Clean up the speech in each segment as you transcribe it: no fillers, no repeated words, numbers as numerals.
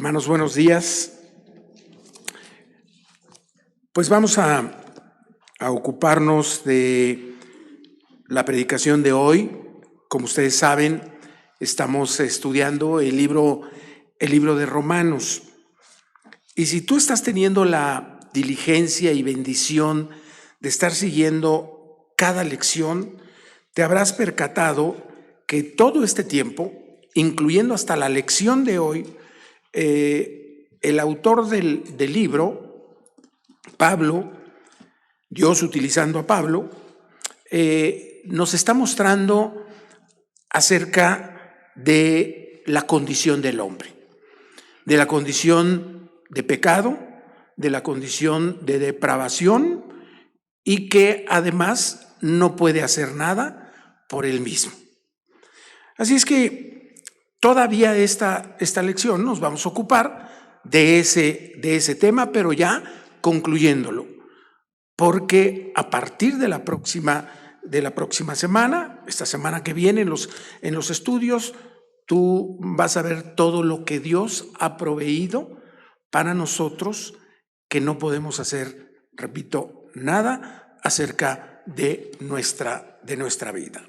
Hermanos, buenos días. Pues vamos a ocuparnos de la predicación de hoy. Como ustedes saben, estamos estudiando el libro de Romanos. Y si tú estás teniendo la diligencia y bendición de estar siguiendo cada lección, te habrás percatado que todo este tiempo, incluyendo hasta la lección de hoy, el autor del libro, Pablo, Dios utilizando a Pablo, nos está mostrando acerca de la condición del hombre, de la condición de pecado, de la condición de depravación y que además no puede hacer nada por él mismo. Así es que todavía esta lección nos vamos a ocupar de ese tema, pero ya concluyéndolo, porque a partir de la próxima semana, esta semana que viene en los estudios, tú vas a ver todo lo que Dios ha proveído para nosotros, que no podemos hacer, repito, nada acerca de nuestra vida.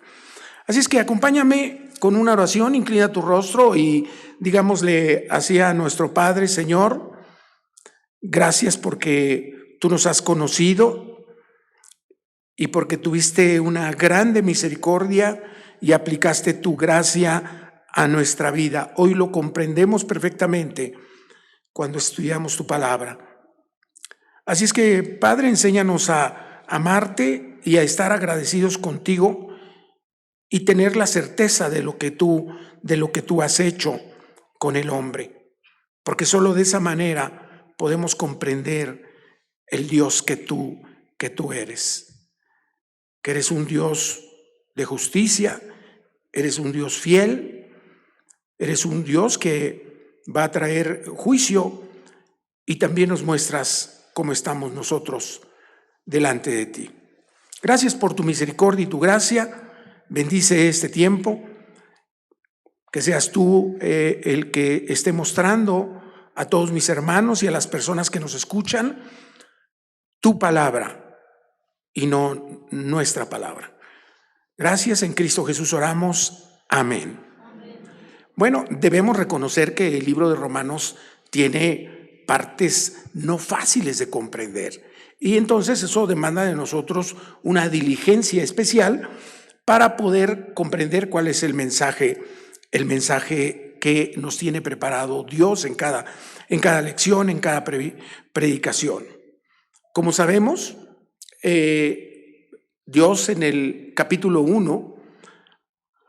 Así es que acompáñame con una oración, inclina tu rostro y digámosle así a nuestro Padre: Señor, gracias porque tú nos has conocido y porque tuviste una grande misericordia y aplicaste tu gracia a nuestra vida. Hoy lo comprendemos perfectamente cuando estudiamos tu palabra. Así es que, Padre, enséñanos a amarte y a estar agradecidos contigo y tener la certeza de lo que tú has hecho con el hombre, porque solo de esa manera podemos comprender el Dios que tú eres, que eres un Dios de justicia, eres un Dios fiel, eres un Dios que va a traer juicio y también nos muestras cómo estamos nosotros delante de ti. Gracias por tu misericordia y tu gracia. Bendice este tiempo, que seas tú el que esté mostrando a todos mis hermanos y a las personas que nos escuchan tu palabra y no nuestra palabra. Gracias, en Cristo Jesús oramos. Amén. Bueno, debemos reconocer que el libro de Romanos tiene partes no fáciles de comprender y entonces eso demanda de nosotros una diligencia especial para poder comprender cuál es el mensaje que nos tiene preparado Dios en cada lección, en cada predicación. Como sabemos, Dios en el capítulo 1,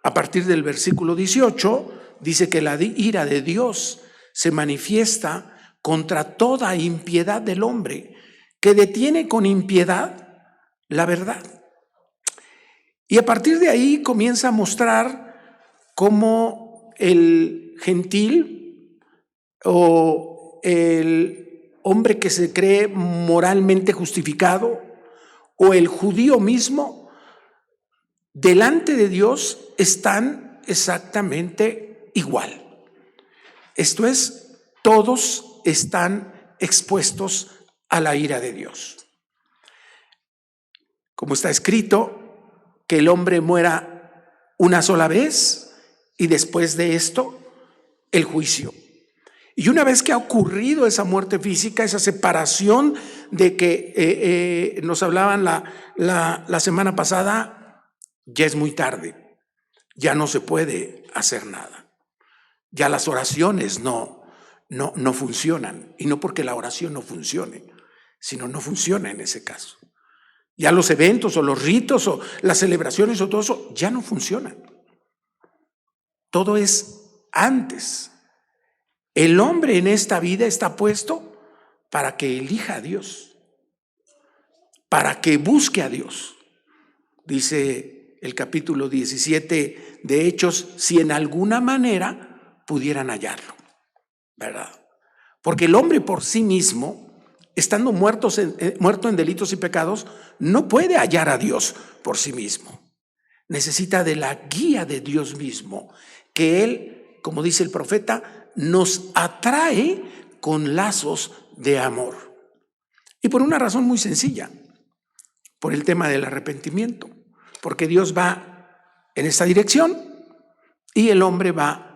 a partir del versículo 18, dice que la ira de Dios se manifiesta contra toda impiedad del hombre, que detiene con impiedad la verdad. Y a partir de ahí comienza a mostrar cómo el gentil o el hombre que se cree moralmente justificado o el judío mismo, delante de Dios están exactamente igual. Esto es, todos están expuestos a la ira de Dios. Como está escrito, que el hombre muera una sola vez y después de esto el juicio. Y una vez que ha ocurrido esa muerte física, esa separación de que nos hablaban la semana pasada, ya es muy tarde, ya no se puede hacer nada. Ya las oraciones no funcionan, y no porque la oración no funcione, sino no funciona en ese caso. Ya los eventos o los ritos o las celebraciones o todo eso ya no funcionan. Todo es antes. El hombre en esta vida está puesto para que elija a Dios, para que busque a Dios. Dice el capítulo 17 de Hechos, si en alguna manera pudieran hallarlo, ¿verdad? Porque el hombre por sí mismo, estando muerto en delitos y pecados, no puede hallar a Dios por sí mismo. Necesita de la guía de Dios mismo, que él, como dice el profeta, nos atrae con lazos de amor. Y por una razón muy sencilla, por el tema del arrepentimiento, porque Dios va en esta dirección y el hombre va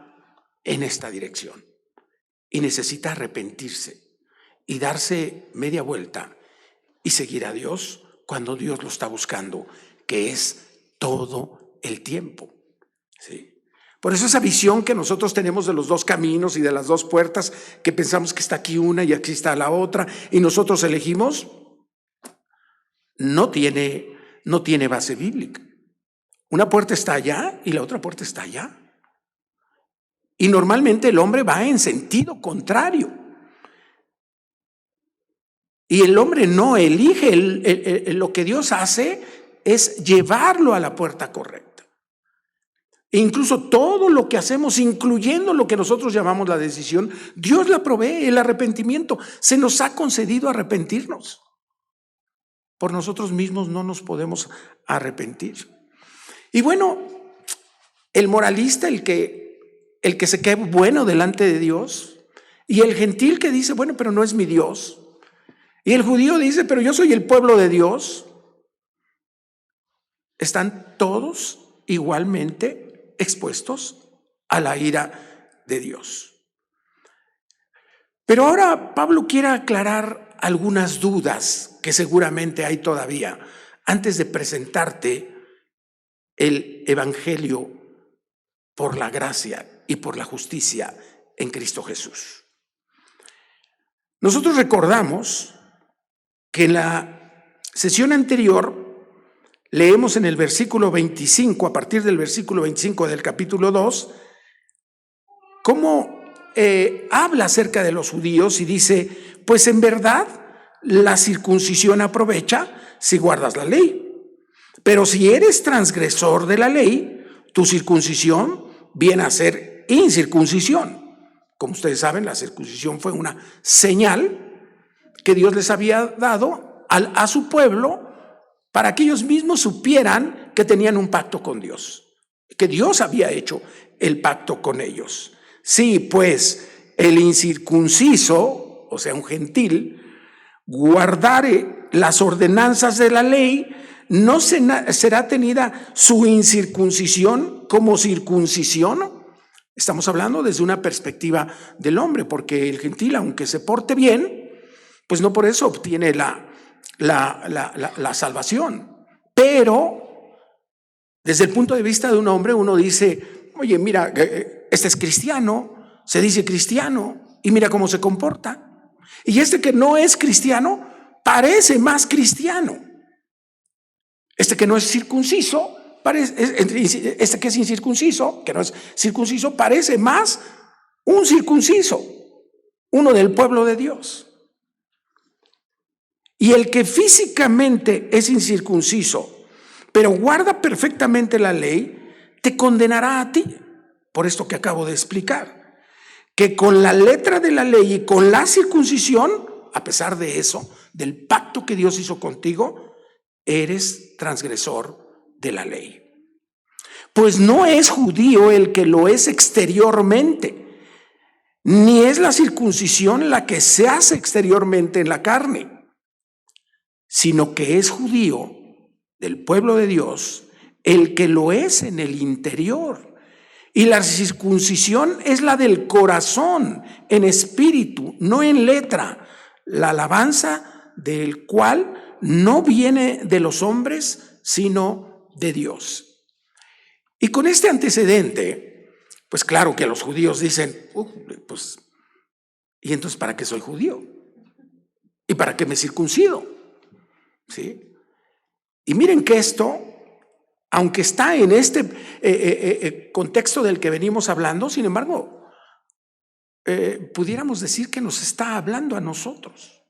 en esta dirección y necesita arrepentirse y darse media vuelta y seguir a Dios cuando Dios lo está buscando, que es todo el tiempo. ¿Sí? Por eso esa visión que nosotros tenemos de los dos caminos y de las dos puertas, que pensamos que está aquí una y aquí está la otra, y nosotros elegimos, no tiene base bíblica. Una puerta está allá y la otra puerta está allá. Y normalmente el hombre va en sentido contrario. Y el hombre no elige, lo que Dios hace es llevarlo a la puerta correcta. E incluso todo lo que hacemos, incluyendo lo que nosotros llamamos la decisión, Dios la provee, el arrepentimiento. Se nos ha concedido arrepentirnos. Por nosotros mismos no nos podemos arrepentir. Y bueno, el moralista, el que se cree bueno delante de Dios, y el gentil que dice, bueno, pero no es mi Dios, y el judío dice, pero yo soy el pueblo de Dios, están todos igualmente expuestos a la ira de Dios. Pero ahora Pablo quiere aclarar algunas dudas que seguramente hay todavía antes de presentarte el evangelio por la gracia y por la justicia en Cristo Jesús. Nosotros recordamos que en la sesión anterior leemos en el versículo 25, a partir del versículo 25 del capítulo 2, cómo habla acerca de los judíos y dice, pues en verdad la circuncisión aprovecha si guardas la ley. Pero si eres transgresor de la ley, tu circuncisión viene a ser incircuncisión. Como ustedes saben, la circuncisión fue una señal que Dios les había dado a su pueblo para que ellos mismos supieran que tenían un pacto con Dios, que Dios había hecho el pacto con ellos. Sí, pues el incircunciso, o sea, un gentil, guardare las ordenanzas de la ley, no será tenida su incircuncisión como circuncisión. Estamos hablando desde una perspectiva del hombre, porque el gentil, aunque se porte bien, pues no por eso obtiene la salvación. Pero desde el punto de vista de un hombre, uno dice, oye, mira, este es cristiano, se dice cristiano, y mira cómo se comporta. Y este que no es cristiano, parece más cristiano. Este que no es circunciso, este que es incircunciso, que no es circunciso, parece más un circunciso, uno del pueblo de Dios. Y el que físicamente es incircunciso, pero guarda perfectamente la ley, te condenará a ti, por esto que acabo de explicar, que con la letra de la ley y con la circuncisión, a pesar de eso, del pacto que Dios hizo contigo, eres transgresor de la ley. Pues no es judío el que lo es exteriormente, ni es la circuncisión la que se hace exteriormente en la carne, sino que es judío del pueblo de Dios el que lo es en el interior. Y la circuncisión es la del corazón, en espíritu, no en letra, la alabanza del cual no viene de los hombres, sino de Dios. Y con este antecedente, pues claro que los judíos dicen, pues, ¿y entonces para qué soy judío? ¿Y para qué me circuncido? ¿Sí? Y miren que esto, aunque está en este contexto del que venimos hablando, sin embargo, pudiéramos decir que nos está hablando a nosotros.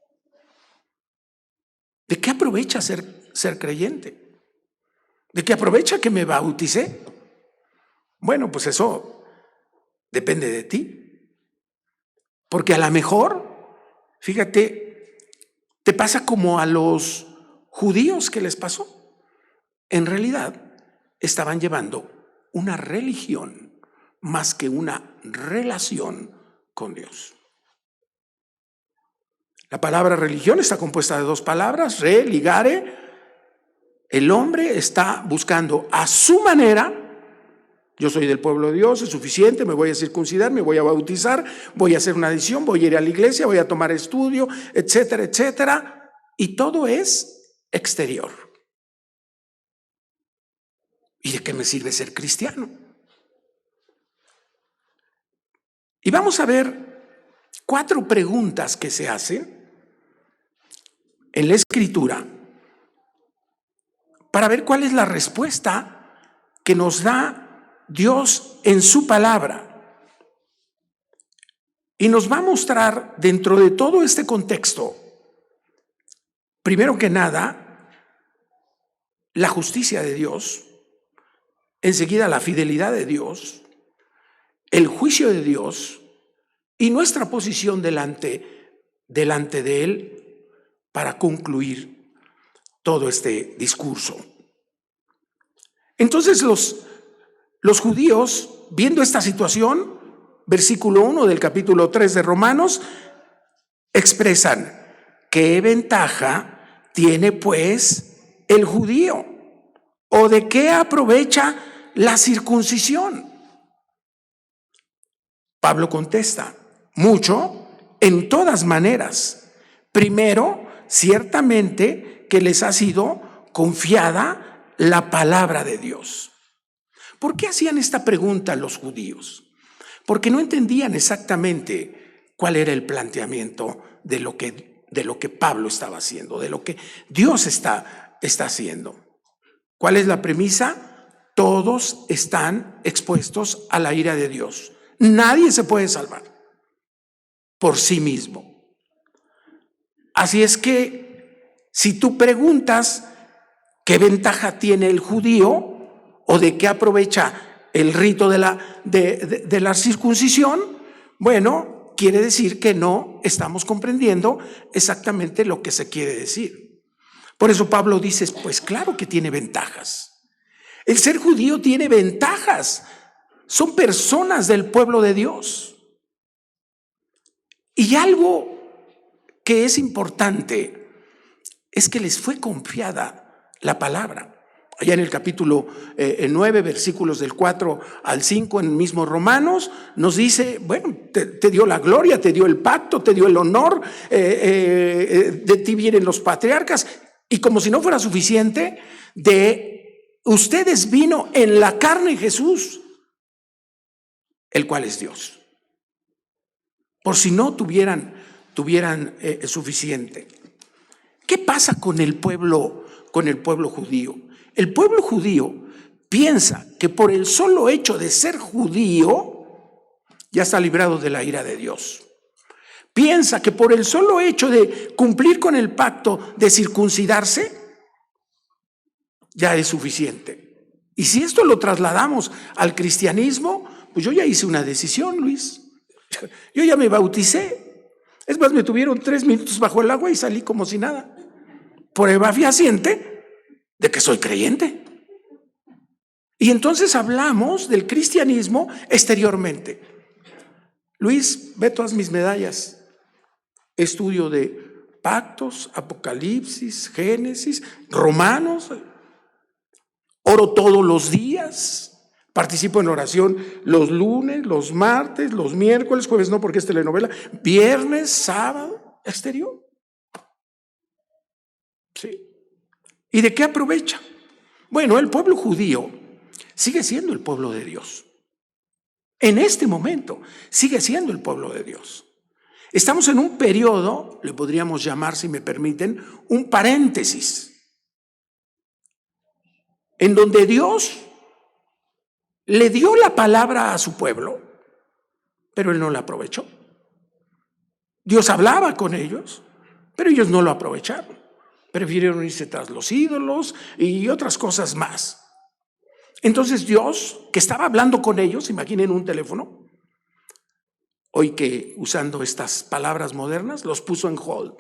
¿De qué aprovecha ser creyente? ¿De qué aprovecha que me bauticé? Bueno, pues eso depende de ti. Porque a lo mejor, fíjate, te pasa como a los judíos que les pasó. En realidad, estaban llevando una religión más que una relación con Dios. La palabra religión está compuesta de dos palabras, religare. El hombre está buscando a su manera. Yo soy del pueblo de Dios, es suficiente, me voy a circuncidar, me voy a bautizar, voy a hacer una adición, voy a ir a la iglesia, voy a tomar estudio, etcétera, etcétera. Y todo es exterior. ¿Y de qué me sirve ser cristiano? Y vamos a ver 4 preguntas que se hacen en la Escritura para ver cuál es la respuesta que nos da Dios en su palabra. Y nos va a mostrar dentro de todo este contexto, primero que nada, la justicia de Dios, enseguida la fidelidad de Dios, el juicio de Dios y nuestra posición delante de Él para concluir todo este discurso. Entonces los judíos, viendo esta situación, versículo 1 del capítulo 3 de Romanos, expresan: ¿qué ventaja tiene pues el judío? ¿O de qué aprovecha la circuncisión? Pablo contesta: mucho, en todas maneras. Primero, ciertamente que les ha sido confiada la palabra de Dios. ¿Por qué hacían esta pregunta los judíos? Porque no entendían exactamente cuál era el planteamiento de lo que Pablo estaba haciendo, de lo que Dios está haciendo. ¿Cuál es la premisa? Todos están expuestos a la ira de Dios. Nadie se puede salvar por sí mismo. Así es que si tú preguntas qué ventaja tiene el judío o de qué aprovecha el rito de la circuncisión, bueno, quiere decir que no estamos comprendiendo exactamente lo que se quiere decir. Por eso Pablo dice, pues claro que tiene ventajas. El ser judío tiene ventajas. Son personas del pueblo de Dios. Y algo que es importante es que les fue confiada la palabra. Allá en el capítulo 9, versículos del 4 al 5, en el mismo Romanos, nos dice, bueno, te dio la gloria, te dio el pacto, te dio el honor, de ti vienen los patriarcas, y como si no fuera suficiente, de ustedes vino en la carne Jesús, el cual es Dios. Por si no tuvieran suficiente. ¿Qué pasa con el pueblo judío? El pueblo judío piensa que por el solo hecho de ser judío ya está librado de la ira de Dios. Piensa que por el solo hecho de cumplir con el pacto de circuncidarse ya es suficiente. Y si esto lo trasladamos al cristianismo, pues yo ya hice una decisión, Luis. Yo ya me bauticé. Es más, me tuvieron 3 minutos bajo el agua y salí como si nada. Prueba fehaciente de que soy creyente. Y entonces hablamos del cristianismo exteriormente. Luis, ve todas mis medallas. Estudio de pactos, Apocalipsis, Génesis, Romanos. Oro todos los días. Participo en oración los lunes, los martes, los miércoles, jueves no porque es telenovela, viernes, sábado, exterior. Sí. ¿Y de qué aprovecha? Bueno, el pueblo judío sigue siendo el pueblo de Dios. En este momento sigue siendo el pueblo de Dios. Estamos en un periodo, le podríamos llamar, si me permiten, un paréntesis, en donde Dios le dio la palabra a su pueblo, pero él no la aprovechó. Dios hablaba con ellos, pero ellos no lo aprovecharon. Prefirieron irse tras los ídolos y otras cosas más. Entonces Dios, que estaba hablando con ellos, imaginen un teléfono, hoy que usando estas palabras modernas, los puso en hold.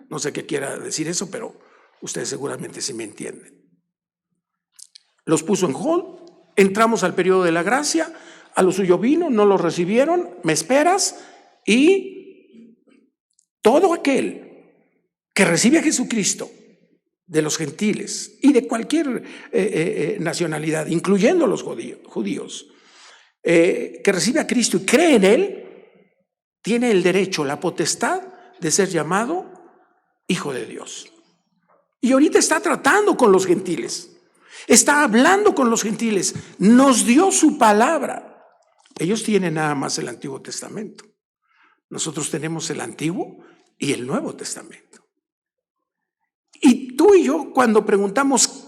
No sé qué quiera decir eso, pero ustedes seguramente sí me entienden. Los puso en hold, entramos al periodo de la gracia, a lo suyo vino, no lo recibieron, ¿me esperas? Y todo aquel que recibe a Jesucristo de los gentiles y de cualquier nacionalidad, incluyendo los judíos, que recibe a Cristo y cree en Él, tiene el derecho, la potestad de ser llamado hijo de Dios. Y ahorita está tratando con los gentiles, está hablando con los gentiles, nos dio su palabra. Ellos tienen nada más el Antiguo Testamento. Nosotros tenemos el Antiguo y el Nuevo Testamento. Y tú y yo, cuando preguntamos,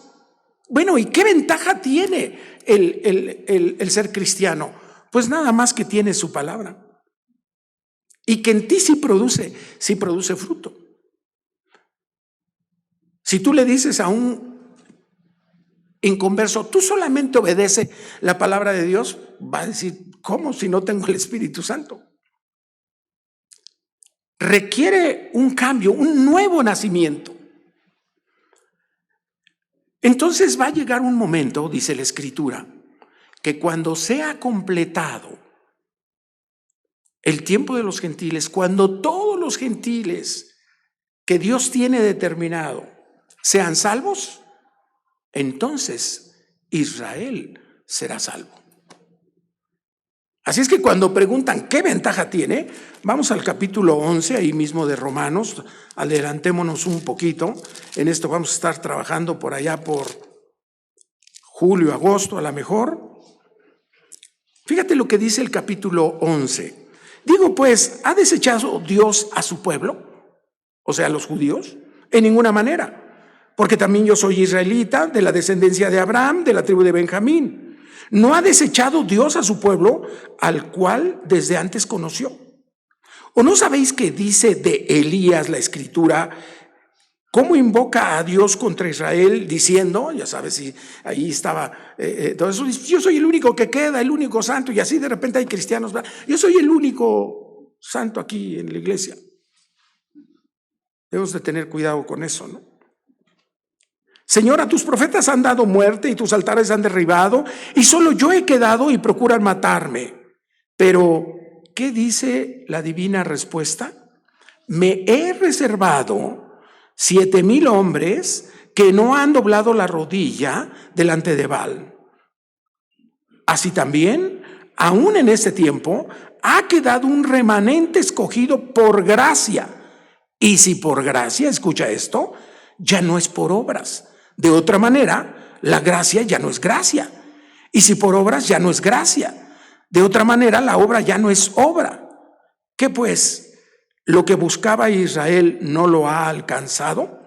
bueno, ¿y qué ventaja tiene el ser cristiano? Pues nada más que tiene su palabra. Y que en ti sí produce fruto. Si tú le dices a un inconverso, tú solamente obedece la palabra de Dios, va a decir, ¿cómo si no tengo el Espíritu Santo? Requiere un cambio, un nuevo nacimiento. Entonces va a llegar un momento, dice la Escritura, que cuando sea completado el tiempo de los gentiles, cuando todos los gentiles que Dios tiene determinado sean salvos, entonces Israel será salvo. Así es que cuando preguntan qué ventaja tiene, vamos al capítulo 11, ahí mismo de Romanos, adelantémonos un poquito. En esto vamos a estar trabajando por allá por julio, agosto a lo mejor. Fíjate lo que dice el capítulo 11. Digo pues, ¿ha desechado Dios a su pueblo? O sea, a los judíos. En ninguna manera. Porque también yo soy israelita, de la descendencia de Abraham, de la tribu de Benjamín. ¿No ha desechado Dios a su pueblo, al cual desde antes conoció? ¿O no sabéis que dice de Elías la Escritura, cómo invoca a Dios contra Israel diciendo, ya sabes, si ahí estaba, todo eso, yo soy el único que queda, el único santo, y así de repente hay cristianos, yo soy el único santo aquí en la iglesia. Debemos de tener cuidado con eso, ¿no? Señor, a tus profetas han dado muerte y tus altares han derribado, y solo yo he quedado y procuran matarme. Pero, ¿qué dice la divina respuesta? Me he reservado 7,000 hombres que no han doblado la rodilla delante de Baal. Así también, aún en este tiempo, ha quedado un remanente escogido por gracia. Y si por gracia, escucha esto, ya no es por obras. De otra manera, la gracia ya no es gracia. Y si por obras, ya no es gracia. De otra manera, la obra ya no es obra. ¿Qué pues? Lo que buscaba Israel no lo ha alcanzado,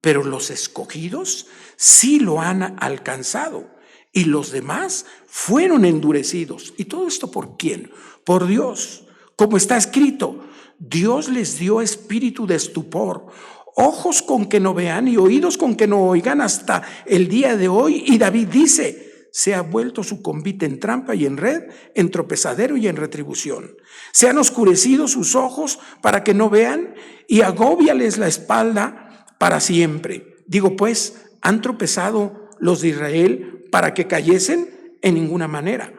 pero los escogidos sí lo han alcanzado. Y los demás fueron endurecidos. ¿Y todo esto por quién? Por Dios. Como está escrito, Dios les dio espíritu de estupor, ojos con que no vean y oídos con que no oigan hasta el día de hoy. Y David dice, se ha vuelto su convite en trampa y en red, en tropezadero y en retribución. Se han oscurecido sus ojos para que no vean y agóbiales la espalda para siempre. Digo pues, ¿han tropezado los de Israel para que cayesen? En ninguna manera.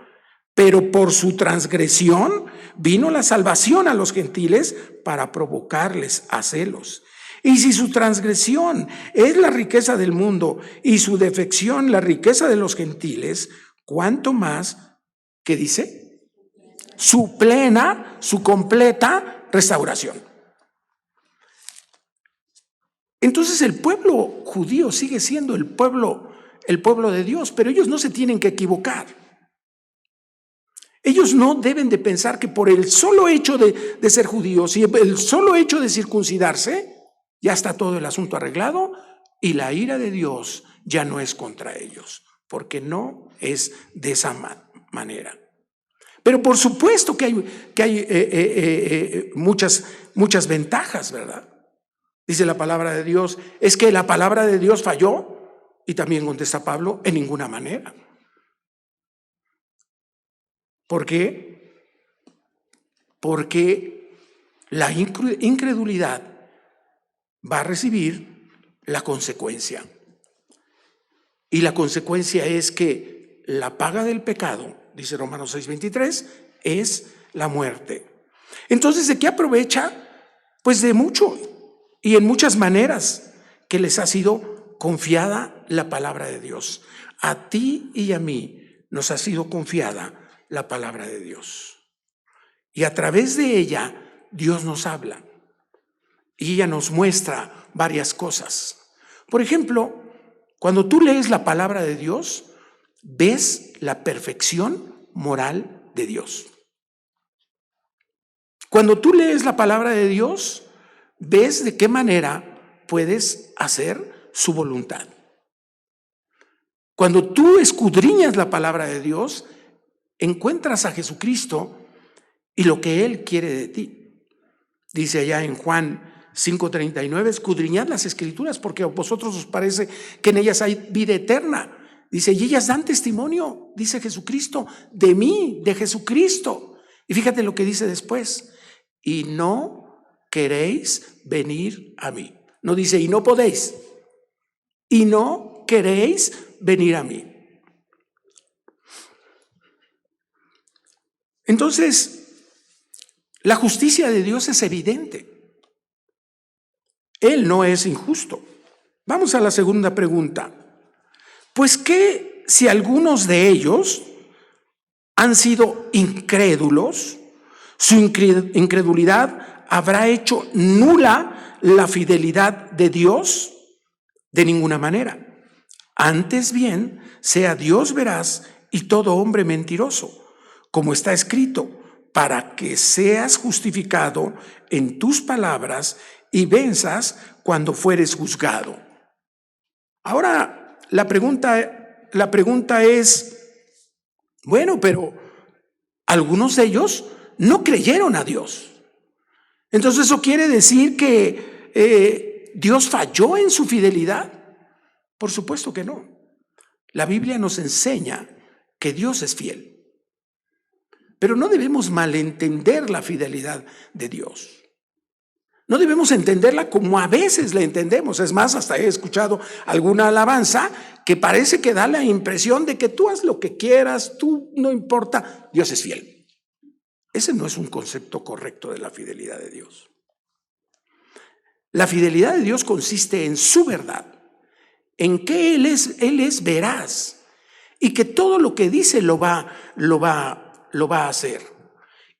Pero por su transgresión vino la salvación a los gentiles para provocarles a celos. Y si su transgresión es la riqueza del mundo y su defección la riqueza de los gentiles, ¿cuánto más, qué dice? Su plena, su completa restauración. Entonces el pueblo judío sigue siendo el pueblo de Dios, pero ellos no se tienen que equivocar. Ellos no deben de pensar que por el solo hecho de ser judíos y el solo hecho de circuncidarse, ya está todo el asunto arreglado y la ira de Dios ya no es contra ellos, porque no es de esa manera. Pero por supuesto que hay muchas ventajas, ¿verdad? Dice la palabra de Dios, es que la palabra de Dios falló, y también contesta Pablo, en ninguna manera. ¿Por qué? Porque la incredulidad va a recibir la consecuencia. Y la consecuencia es que la paga del pecado, dice Romanos 6:23, es la muerte. Entonces, ¿de qué aprovecha? Pues de mucho y en muchas maneras que les ha sido confiada la palabra de Dios. A ti y a mí nos ha sido confiada la palabra de Dios. Y a través de ella, Dios nos habla. Y ella nos muestra varias cosas. Por ejemplo, cuando tú lees la palabra de Dios, ves la perfección moral de Dios. Cuando tú lees la palabra de Dios, ves de qué manera puedes hacer su voluntad. Cuando tú escudriñas la palabra de Dios, encuentras a Jesucristo y lo que Él quiere de ti. Dice allá en Juan 5:39, escudriñad las Escrituras porque a vosotros os parece que en ellas hay vida eterna. Dice, y ellas dan testimonio, dice Jesucristo, de mí, de Jesucristo. Y fíjate lo que dice después, y no queréis venir a mí. No dice, y no podéis, y no queréis venir a mí. Entonces, la justicia de Dios es evidente. Él no es injusto. Vamos a la segunda pregunta. Pues, ¿qué si algunos de ellos han sido incrédulos? Su incredulidad habrá hecho nula la fidelidad de Dios. De ninguna manera. Antes bien, sea Dios veraz y todo hombre mentiroso, como está escrito, para que seas justificado en tus palabras y venzas cuando fueres juzgado. Ahora, la pregunta es, bueno, pero algunos de ellos no creyeron a Dios. Entonces, ¿eso quiere decir que Dios falló en su fidelidad? Por supuesto que no. La Biblia nos enseña que Dios es fiel. Pero no debemos malentender la fidelidad de Dios. No debemos entenderla como a veces la entendemos. Es más, hasta he escuchado alguna alabanza que parece que da la impresión de que tú haz lo que quieras, tú no importa, Dios es fiel. Ese no es un concepto correcto de la fidelidad de Dios. La fidelidad de Dios consiste en su verdad, en que Él es veraz y que todo lo que dice lo va a hacer.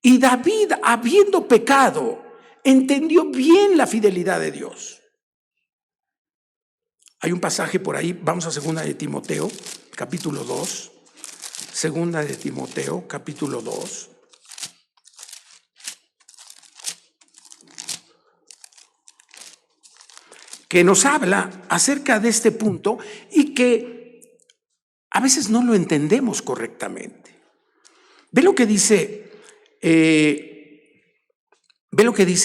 Y David, habiendo pecado, entendió bien la fidelidad de Dios. Hay un pasaje por ahí, vamos a 2 de Timoteo, capítulo 2. 2 de Timoteo, capítulo 2. Que nos habla acerca de este punto y que a veces no lo entendemos correctamente. Ve lo que dice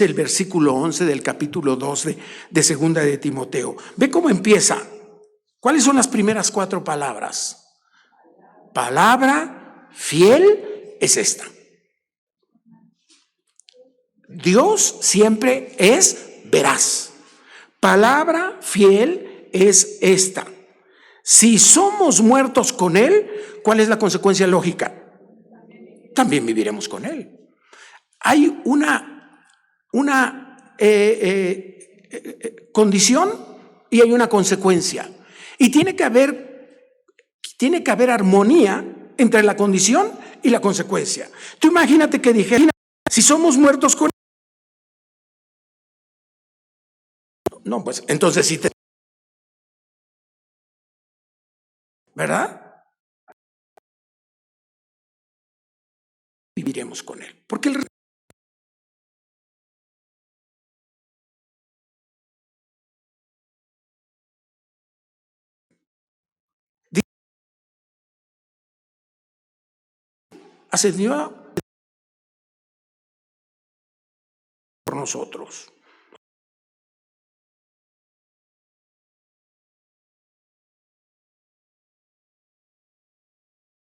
el versículo 11 del capítulo 2 de 2 de Timoteo. Ve cómo empieza. ¿Cuáles son las primeras 4 palabras? Palabra fiel es esta. Dios siempre es veraz. Palabra fiel es esta. Si somos muertos con Él, ¿cuál es la consecuencia lógica? También viviremos con Él. Hay una condición y hay una consecuencia. Y tiene que haber armonía entre la condición y la consecuencia. Tú imagínate que dije, si somos muertos con Él, no, pues entonces sí ¿verdad? Viviremos con Él. Porque Él ascendió por nosotros.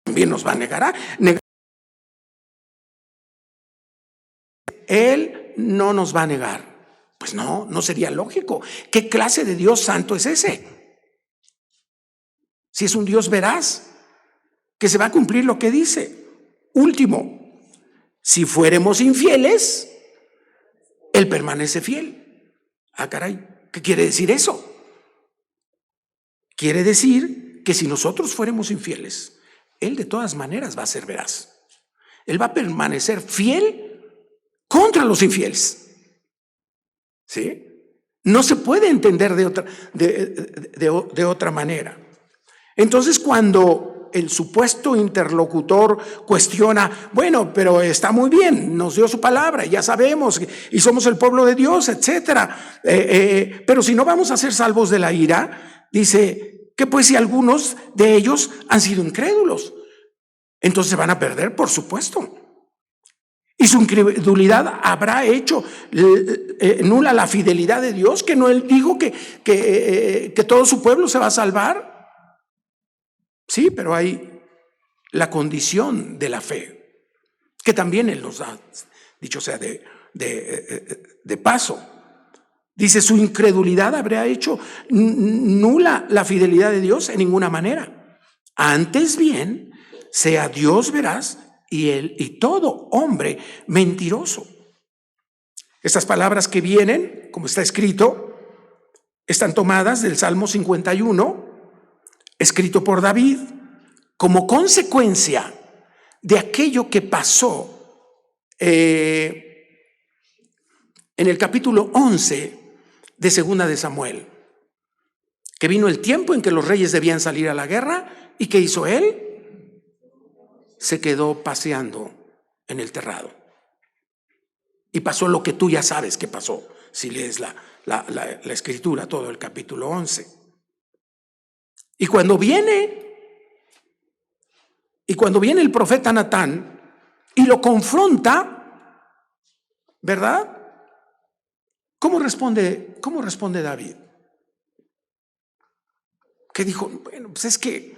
También nos va a negar. Él no nos va a negar. Pues no sería lógico. ¿Qué clase de Dios santo es ese? Si es un Dios veraz, que se va a cumplir lo que dice. Último, si fuéramos infieles, Él permanece fiel. Ah, caray, ¿qué quiere decir eso? Quiere decir que si nosotros fuéramos infieles, Él de todas maneras va a ser veraz. Él va a permanecer fiel contra los infieles. ¿Sí? No se puede entender de otra manera. Entonces, cuando el supuesto interlocutor cuestiona, bueno, pero está muy bien, nos dio su palabra, ya sabemos, y somos el pueblo de Dios, etcétera. Pero si no vamos a ser salvos de la ira, dice que pues si algunos de ellos han sido incrédulos, entonces se van a perder, por supuesto. Y su incredulidad habrá hecho nula la fidelidad de Dios, que no Él dijo que todo su pueblo se va a salvar. Sí, pero hay la condición de la fe, que también Él nos da, dicho sea de paso. Dice, su incredulidad habrá hecho nula la fidelidad de Dios en ninguna manera. Antes bien, sea Dios veraz y todo hombre mentiroso. Estas palabras que vienen, como está escrito, están tomadas del Salmo 51, escrito por David, como consecuencia de aquello que pasó en el capítulo 11 de Segunda de Samuel, que vino el tiempo en que los reyes debían salir a la guerra, y ¿qué hizo él? Se quedó paseando en el terrado. Y pasó lo que tú ya sabes que pasó, si lees la escritura, todo el capítulo 11. Y cuando viene el profeta Natán y lo confronta, ¿verdad? ¿Cómo responde David? Que dijo, bueno, pues es que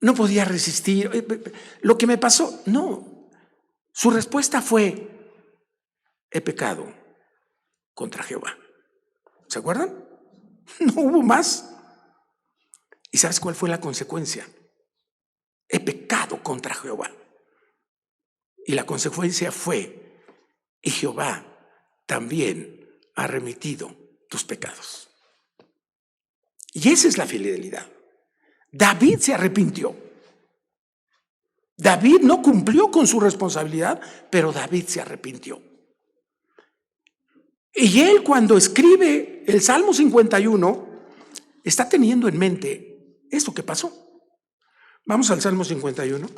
no podía resistir lo que me pasó. No, su respuesta fue, he pecado contra Jehová. ¿Se acuerdan? No hubo más. ¿Y sabes cuál fue la consecuencia? He pecado contra Jehová. Y la consecuencia fue, y Jehová también ha remitido tus pecados. Y esa es la fidelidad. David se arrepintió. David no cumplió con su responsabilidad, pero David se arrepintió. Y él, cuando escribe el Salmo 51, está teniendo en mente esto que pasó. Vamos al Salmo 51.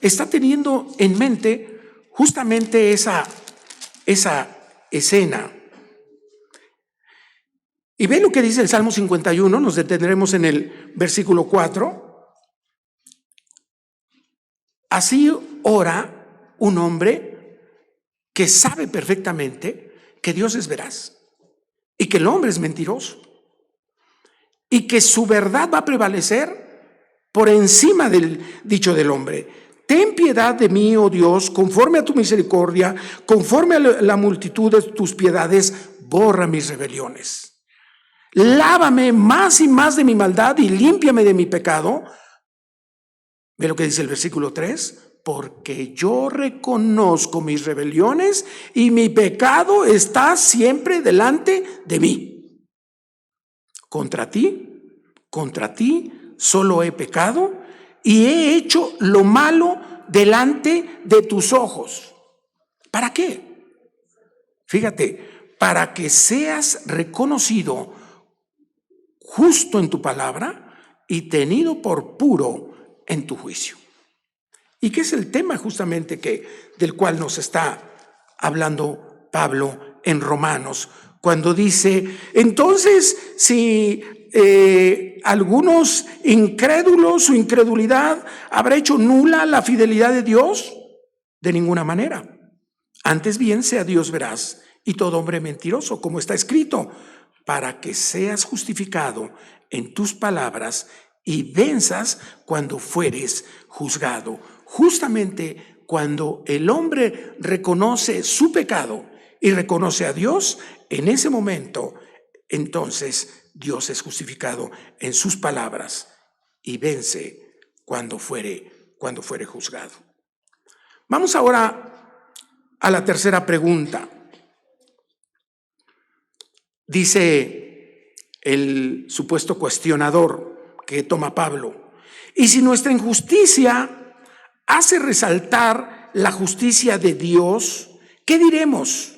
Está teniendo en mente justamente esa escena. Y ve lo que dice el Salmo 51, nos detendremos en el versículo 4. Así ora un hombre que sabe perfectamente que Dios es veraz y que el hombre es mentiroso y que su verdad va a prevalecer por encima del dicho del hombre. Ten piedad de mí, oh Dios, conforme a tu misericordia, conforme a la multitud de tus piedades, borra mis rebeliones. Lávame más y más de mi maldad y límpiame de mi pecado. Ve lo que dice el versículo 3. Porque yo reconozco mis rebeliones y mi pecado está siempre delante de mí. Contra ti solo he pecado y he hecho lo malo delante de tus ojos. ¿Para qué? Fíjate, para que seas reconocido justo en tu palabra y tenido por puro en tu juicio. ¿Y qué es el tema justamente del cual nos está hablando Pablo en Romanos? Cuando dice, entonces, si algunos incrédulos, su incredulidad habrá hecho nula la fidelidad de Dios, de ninguna manera. Antes bien sea Dios veraz y todo hombre mentiroso, como está escrito, para que seas justificado en tus palabras y venzas cuando fueres juzgado. Justamente cuando el hombre reconoce su pecado y reconoce a Dios, en ese momento, entonces Dios es justificado en sus palabras y vence cuando fuere juzgado. Vamos ahora a la tercera pregunta. Dice el supuesto cuestionador que toma Pablo: y si nuestra injusticia hace resaltar la justicia de Dios, ¿qué diremos?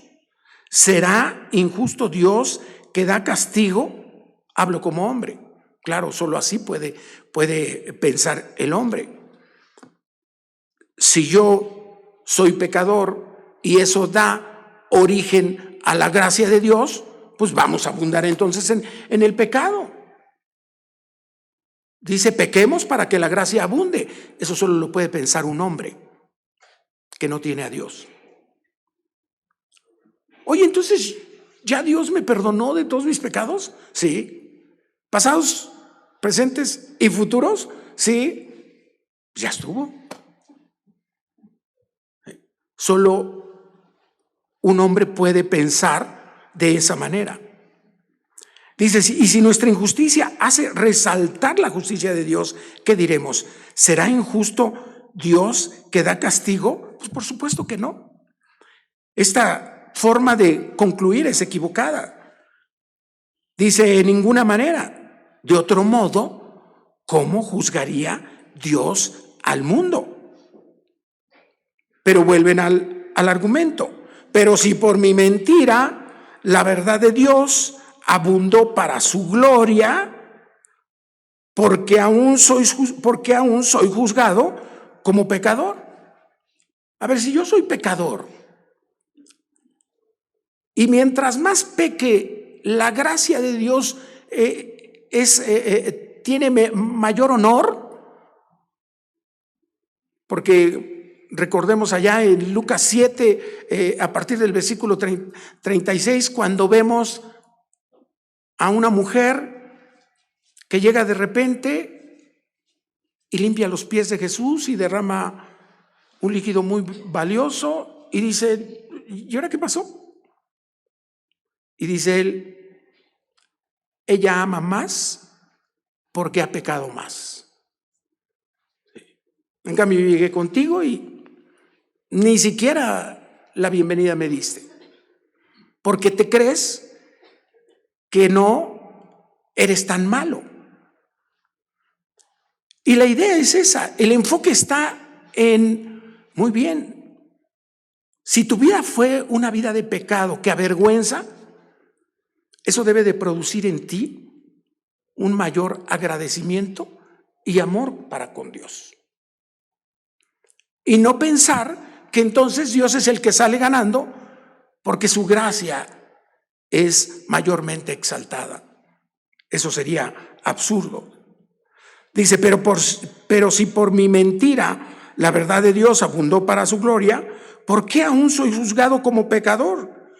¿Será injusto Dios que da castigo? Hablo como hombre. Claro, solo así puede pensar el hombre. Si yo soy pecador y eso da origen a la gracia de Dios, pues vamos a abundar entonces en el pecado. Dice, pequemos para que la gracia abunde. Eso solo lo puede pensar un hombre que no tiene a Dios. Oye, entonces, ¿ya Dios me perdonó de todos mis pecados? Sí. ¿Pasados, presentes y futuros? Sí. Ya estuvo. Solo un hombre puede pensar de esa manera. Dice, y si nuestra injusticia hace resaltar la justicia de Dios, ¿qué diremos? ¿Será injusto Dios que da castigo? Pues por supuesto que no. Esta forma de concluir es equivocada. Dice, en ninguna manera. De otro modo, ¿cómo juzgaría Dios al mundo? Pero vuelven al argumento. Pero si por mi mentira la verdad de Dios abundó para su gloria, porque aún soy juzgado como pecador. A ver, si yo soy pecador y mientras más peque, la gracia de Dios tiene mayor honor, porque recordemos allá en Lucas 7, a partir del versículo 36, cuando vemos a una mujer que llega de repente y limpia los pies de Jesús y derrama un líquido muy valioso y dice, ¿y ahora qué pasó? Y dice él, ella ama más porque ha pecado más. En cambio, yo llegué contigo y ni siquiera la bienvenida me diste, porque te crees que no eres tan malo. Y la idea es esa, el enfoque está en, muy bien, si tu vida fue una vida de pecado que avergüenza, eso debe de producir en ti un mayor agradecimiento y amor para con Dios. Y no pensar que entonces Dios es el que sale ganando porque su gracia es mayormente exaltada. Eso sería absurdo. Dice, pero si por mi mentira la verdad de Dios abundó para su gloria, ¿por qué aún soy juzgado como pecador?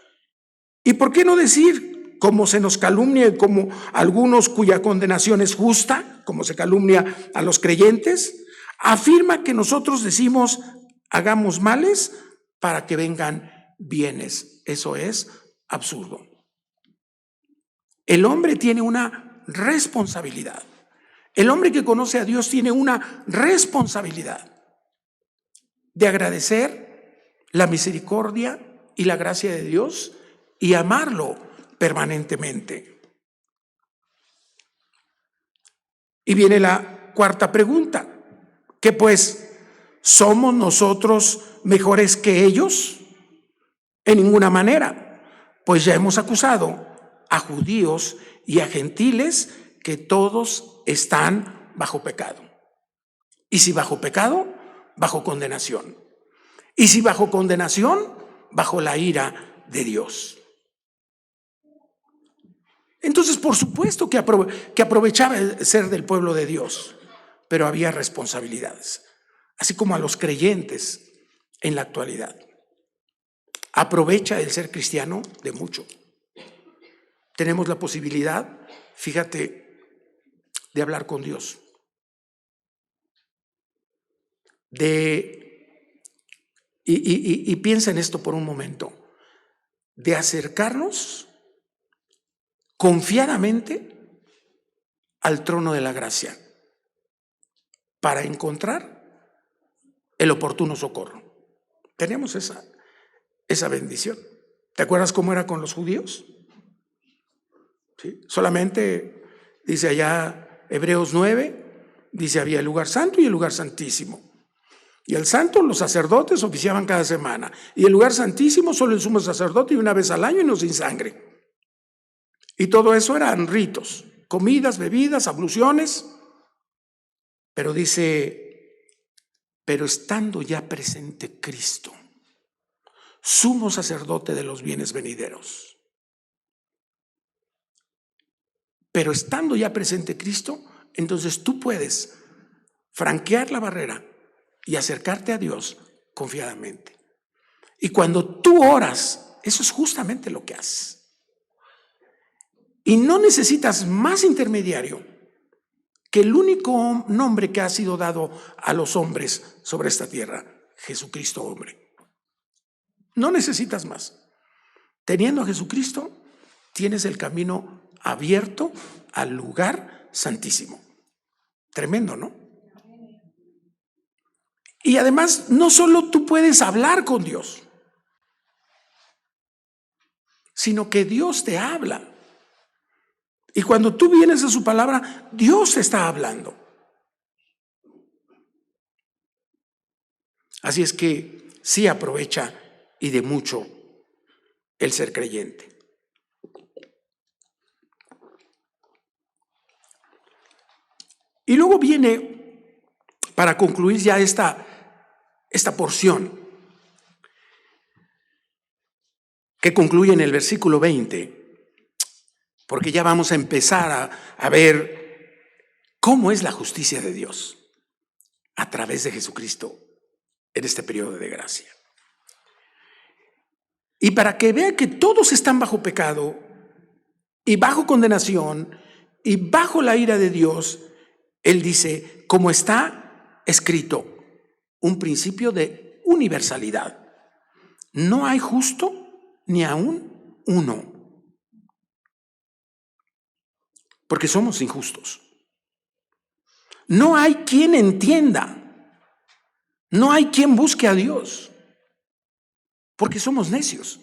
¿Y por qué no decir, como se nos calumnia, como algunos cuya condenación es justa, como se calumnia a los creyentes? Afirma que nosotros decimos, hagamos males para que vengan bienes. Eso es absurdo. El hombre tiene una responsabilidad. El hombre que conoce a Dios tiene una responsabilidad de agradecer la misericordia y la gracia de Dios y amarlo permanentemente. Y viene la cuarta pregunta, ¿qué pues? ¿Somos nosotros mejores que ellos? En ninguna manera, pues ya hemos acusado a judíos y a gentiles que todos están bajo pecado. Y si bajo pecado, bajo condenación. Y si bajo condenación, bajo la ira de Dios. Entonces, por supuesto que aprovechaba el ser del pueblo de Dios, pero había responsabilidades, así como a los creyentes en la actualidad. Aprovecha el ser cristiano de mucho. Tenemos la posibilidad, fíjate, de hablar con Dios, y piensa en esto por un momento, de acercarnos confiadamente al trono de la gracia para encontrar el oportuno socorro. Tenemos esa bendición. ¿Te acuerdas cómo era con los judíos? ¿Sí? Solamente, dice allá Hebreos 9, dice había el lugar santo y el lugar santísimo. Y el santo, los sacerdotes oficiaban cada semana. Y el lugar santísimo, solo el sumo sacerdote y una vez al año y no sin sangre. Y todo eso eran ritos, comidas, bebidas, abluciones. Pero dice, pero estando ya presente Cristo, sumo sacerdote de los bienes venideros. Pero estando ya presente Cristo, entonces tú puedes franquear la barrera y acercarte a Dios confiadamente. Y cuando tú oras, eso es justamente lo que haces. Y no necesitas más intermediario que el único nombre que ha sido dado a los hombres sobre esta tierra, Jesucristo hombre. No necesitas más. Teniendo a Jesucristo, tienes el camino abierto al lugar santísimo. Tremendo, ¿no? Y además, no solo tú puedes hablar con Dios, sino que Dios te habla. Y cuando tú vienes a su palabra, Dios te está hablando. Así es que sí aprovecha y de mucho el ser creyente. Y luego viene, para concluir ya esta porción, que concluye en el versículo 20, porque ya vamos a empezar a ver cómo es la justicia de Dios a través de Jesucristo en este periodo de gracia. Y para que vea que todos están bajo pecado y bajo condenación y bajo la ira de Dios, él dice, como está escrito, un principio de universalidad. No hay justo ni aún uno, porque somos injustos. No hay quien entienda, no hay quien busque a Dios, porque somos necios.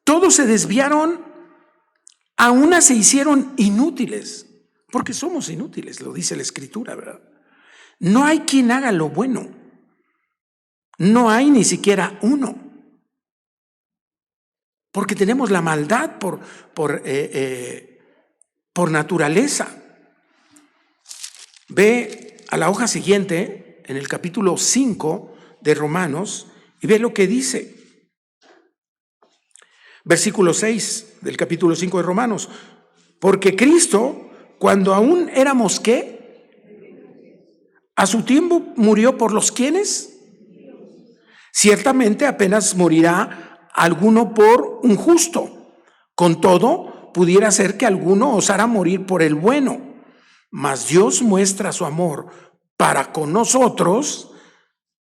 Todos se desviaron, a unas se hicieron inútiles, porque somos inútiles, lo dice la Escritura, ¿verdad? No hay quien haga lo bueno, no hay ni siquiera uno, porque tenemos la maldad por naturaleza. Ve a la hoja siguiente, en el capítulo 5 de Romanos, y ve lo que dice. Versículo 6 del capítulo 5 de Romanos. Porque Cristo, cuando aún éramos ¿qué? A su tiempo murió por los ¿quiénes? Ciertamente apenas morirá alguno por un justo. Con todo, pudiera ser que alguno osara morir por el bueno. Mas Dios muestra su amor para con nosotros,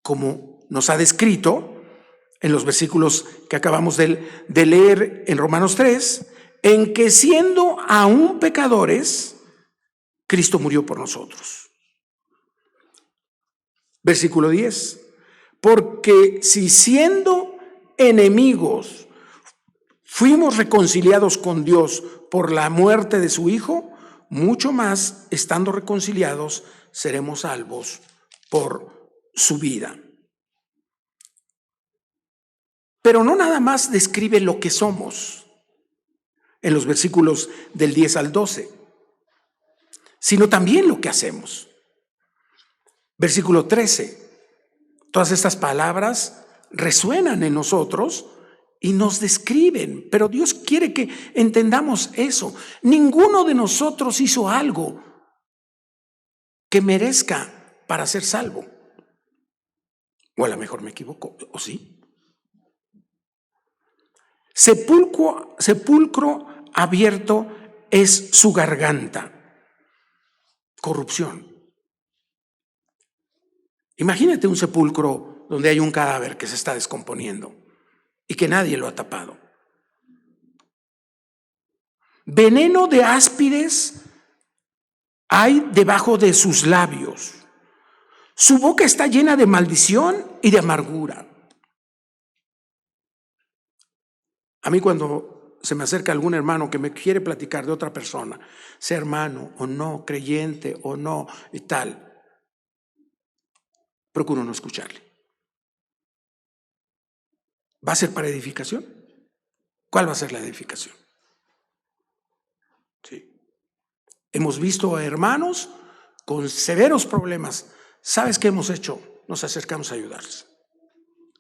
como nos ha descrito en los versículos que acabamos de leer en Romanos 3, en que siendo aún pecadores, Cristo murió por nosotros. Versículo 10, porque si siendo enemigos fuimos reconciliados con Dios por la muerte de su Hijo, mucho más, estando reconciliados, seremos salvos por su vida. Pero no nada más describe lo que somos en los versículos del 10 al 12, sino también lo que hacemos. Versículo 13, todas estas palabras resuenan en nosotros y nos describen, pero Dios quiere que entendamos eso. Ninguno de nosotros hizo algo que merezca para ser salvo. O a lo mejor me equivoco, ¿o sí? Sepulcro abierto es su garganta. Corrupción. Imagínate un sepulcro donde hay un cadáver que se está descomponiendo y que nadie lo ha tapado. Veneno de áspides hay debajo de sus labios. Su boca está llena de maldición y de amargura. A mí cuando se me acerca algún hermano que me quiere platicar de otra persona, sea hermano o no, creyente o no y tal, procuro no escucharle. ¿Va a ser para edificación? ¿Cuál va a ser la edificación? Sí. Hemos visto a hermanos con severos problemas. ¿Sabes qué hemos hecho? Nos acercamos a ayudarles.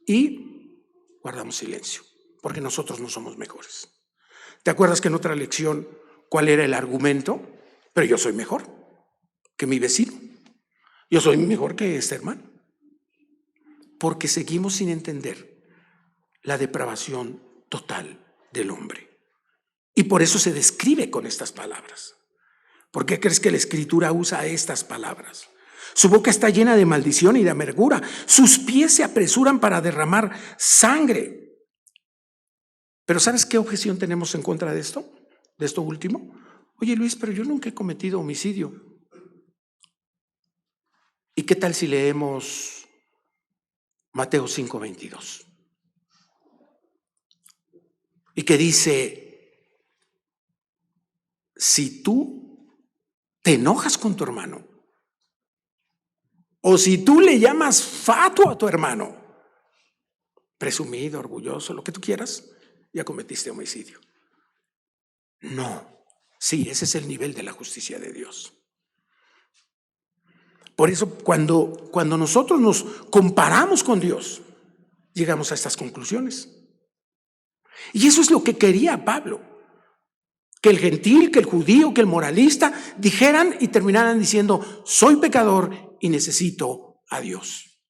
Y guardamos silencio, porque nosotros no somos mejores. ¿Te acuerdas que en otra lección cuál era el argumento? Pero yo soy mejor que mi vecino. Yo soy mejor que este hermano. Porque seguimos sin entender la depravación total del hombre. Y por eso se describe con estas palabras. ¿Por qué crees que la Escritura usa estas palabras? Su boca está llena de maldición y de amargura. Sus pies se apresuran para derramar sangre. Pero ¿sabes qué objeción tenemos en contra de esto? De esto último. Oye, Luis, pero yo nunca he cometido homicidio. ¿Y qué tal si leemos Mateo 5:22? Y que dice, si tú te enojas con tu hermano, o si tú le llamas fatuo a tu hermano, presumido, orgulloso, lo que tú quieras, ya cometiste homicidio. No, sí, ese es el nivel de la justicia de Dios. Por eso cuando nosotros nos comparamos con Dios, llegamos a estas conclusiones. Y eso es lo que quería Pablo, que el gentil, que el judío, que el moralista dijeran y terminaran diciendo, soy pecador y necesito a Dios.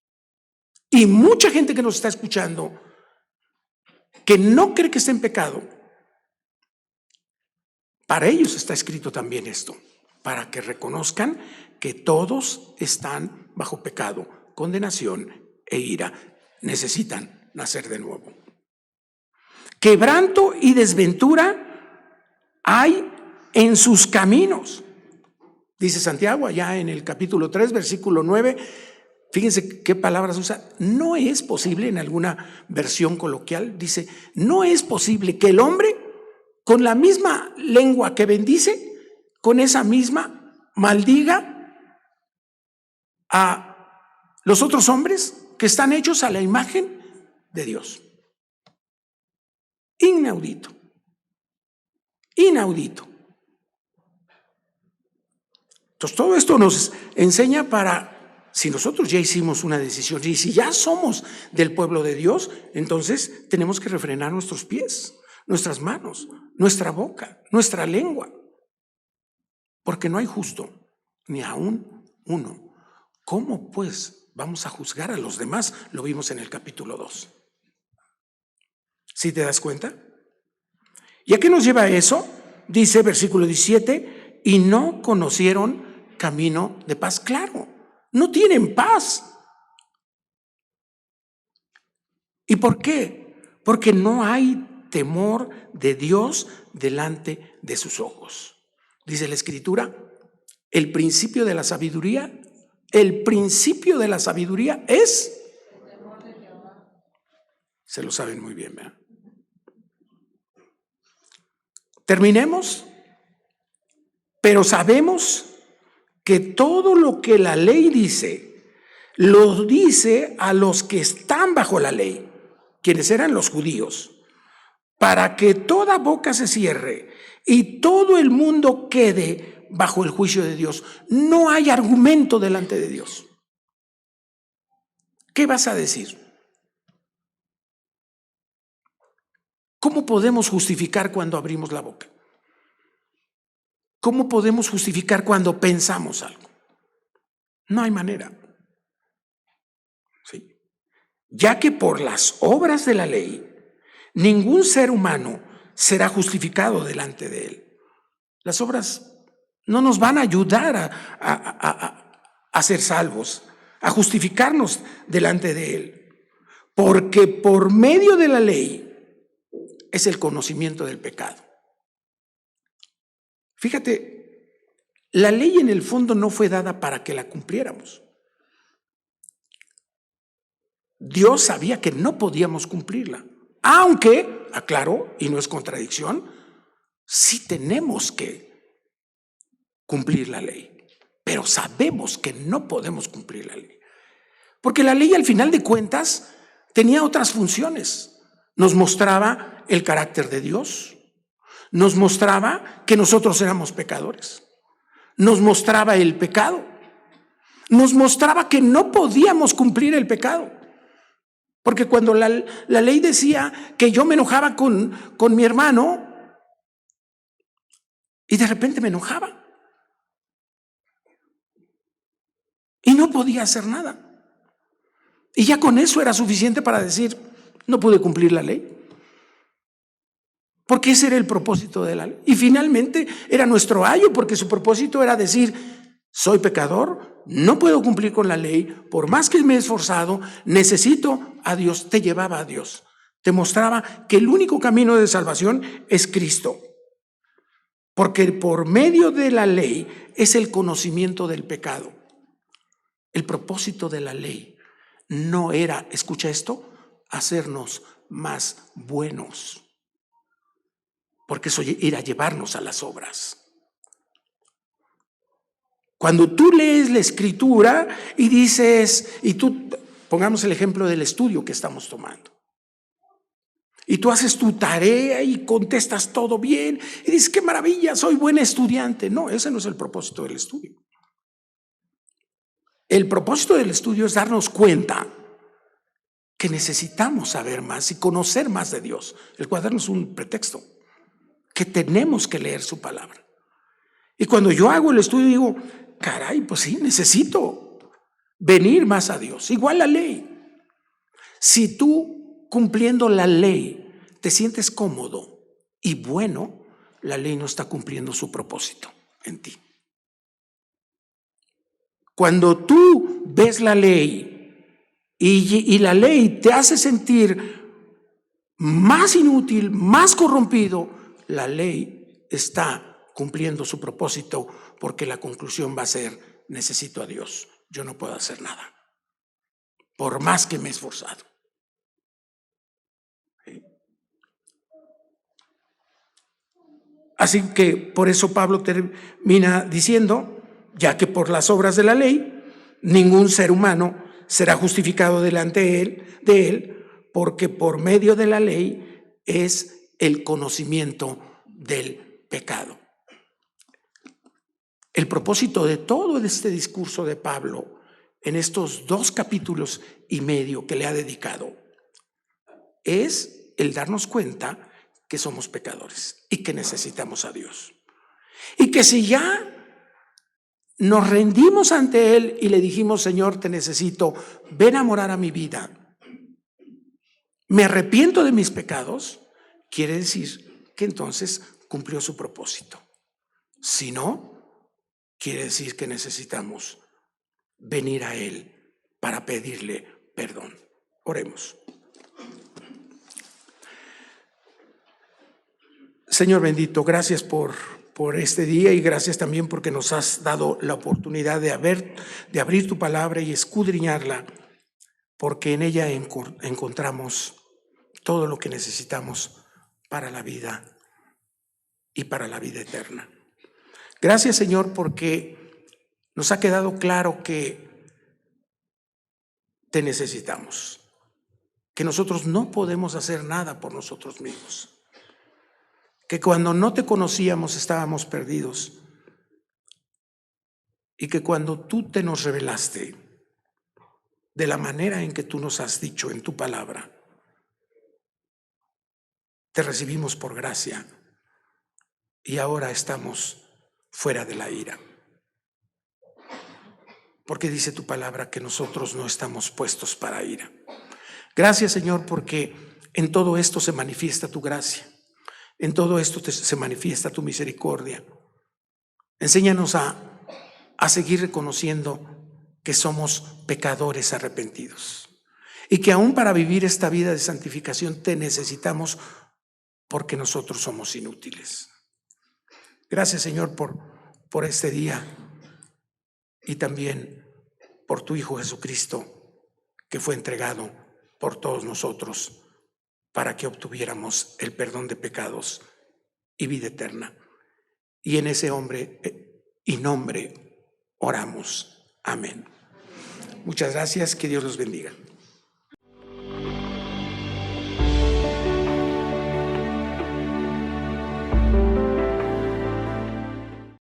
Y mucha gente que nos está escuchando, que no cree que esté en pecado, para ellos está escrito también esto, para que reconozcan que todos están bajo pecado, condenación e ira. Necesitan nacer de nuevo. Quebranto y desventura hay en sus caminos. Dice Santiago allá en el capítulo 3, versículo 9. Fíjense qué palabras usa. No es posible, en alguna versión coloquial, dice, no es posible que el hombre, con la misma lengua que bendice, con esa misma maldiga a los otros hombres que están hechos a la imagen de Dios. Inaudito. Inaudito. Entonces todo esto nos enseña para, si nosotros ya hicimos una decisión y si ya somos del pueblo de Dios, entonces tenemos que refrenar nuestros pies, nuestras manos, nuestra boca, nuestra lengua, porque no hay justo, ni aún uno. ¿Cómo pues vamos a juzgar a los demás? Lo vimos en el capítulo 2. ¿Sí te das cuenta? ¿Y a qué nos lleva eso? Dice versículo 17, y no conocieron camino de paz. Claro, no tienen paz. ¿Y por qué? Porque no hay temor de Dios delante de sus ojos. Dice la Escritura, el principio de la sabiduría es... Se lo saben muy bien, ¿verdad? Terminemos, pero sabemos que todo lo que la ley dice, lo dice a los que están bajo la ley, quienes eran los judíos, para que toda boca se cierre y todo el mundo quede bajo el juicio de Dios. No hay argumento delante de Dios. ¿Qué vas a decir? ¿Cómo podemos justificar cuando abrimos la boca? ¿Cómo podemos justificar cuando pensamos algo? No hay manera. ¿Sí? Ya que por las obras de la ley, ningún ser humano será justificado delante de él. Las obras no nos van a ayudar a ser salvos, a justificarnos delante de él, porque por medio de la ley es el conocimiento del pecado. Fíjate, la ley en el fondo no fue dada para que la cumpliéramos. Dios sabía que no podíamos cumplirla. Aunque, aclaro, y no es contradicción, sí tenemos que cumplir la ley, pero sabemos que no podemos cumplir la ley. Porque la ley, al final de cuentas, tenía otras funciones. Nos mostraba el carácter de Dios, nos mostraba que nosotros éramos pecadores, nos mostraba el pecado, nos mostraba que no podíamos cumplir el pecado. Porque cuando la ley decía que yo me enojaba con mi hermano y de repente me enojaba y no podía hacer nada. Y ya con eso era suficiente para decir, no pude cumplir la ley. Porque ese era el propósito de la ley. Y finalmente era nuestro ayo, porque su propósito era decir, soy pecador, no puedo cumplir con la ley, por más que me he esforzado, necesito a Dios. Te llevaba a Dios. Te mostraba que el único camino de salvación es Cristo. Porque por medio de la ley es el conocimiento del pecado. El propósito de la ley no era, escucha esto, hacernos más buenos, porque eso era llevarnos a las obras. Cuando tú lees la Escritura y dices, y tú, pongamos el ejemplo del estudio que estamos tomando, y tú haces tu tarea y contestas todo bien, y dices, qué maravilla, soy buen estudiante. No, ese no es el propósito del estudio. El propósito del estudio es darnos cuenta que necesitamos saber más y conocer más de Dios. El cuaderno es un pretexto, que tenemos que leer su palabra. Y cuando yo hago el estudio digo, caray, pues sí, necesito venir más a Dios. Igual la ley. Si tú, cumpliendo la ley, te sientes cómodo y bueno, la ley no está cumpliendo su propósito en ti. Cuando tú ves la ley y la ley te hace sentir más inútil, más corrompido, la ley está cumpliendo su propósito, porque la conclusión va a ser, necesito a Dios, yo no puedo hacer nada, por más que me he esforzado. ¿Sí? Así que por eso Pablo termina diciendo, ya que por las obras de la ley, ningún ser humano será justificado delante de él, porque por medio de la ley es el conocimiento del pecado. El propósito de todo este discurso de Pablo en estos 2 capítulos y medio que le ha dedicado es el darnos cuenta que somos pecadores y que necesitamos a Dios. Y que si ya nos rendimos ante Él y le dijimos, Señor, te necesito, ven a morar a mi vida, me arrepiento de mis pecados, quiere decir que entonces cumplió su propósito. Si no, quiere decir que necesitamos venir a Él para pedirle perdón. Oremos. Señor bendito, gracias por este día y gracias también porque nos has dado la oportunidad de abrir tu palabra y escudriñarla, porque en ella encontramos todo lo que necesitamos para la vida y para la vida eterna. Gracias, Señor, porque nos ha quedado claro que te necesitamos, que nosotros no podemos hacer nada por nosotros mismos, que cuando no te conocíamos estábamos perdidos y que cuando tú te nos revelaste de la manera en que tú nos has dicho en tu palabra, te recibimos por gracia y ahora estamos fuera de la ira. Porque dice tu palabra que nosotros no estamos puestos para ira. Gracias, Señor, porque en todo esto se manifiesta tu gracia. En todo esto se manifiesta tu misericordia. Enséñanos a seguir reconociendo que somos pecadores arrepentidos y que aún para vivir esta vida de santificación te necesitamos, porque nosotros somos inútiles. Gracias, Señor, por este día y también por tu Hijo Jesucristo, que fue entregado por todos nosotros para que obtuviéramos el perdón de pecados y vida eterna. Y en ese hombre y nombre oramos. Amén. Muchas gracias, que Dios los bendiga.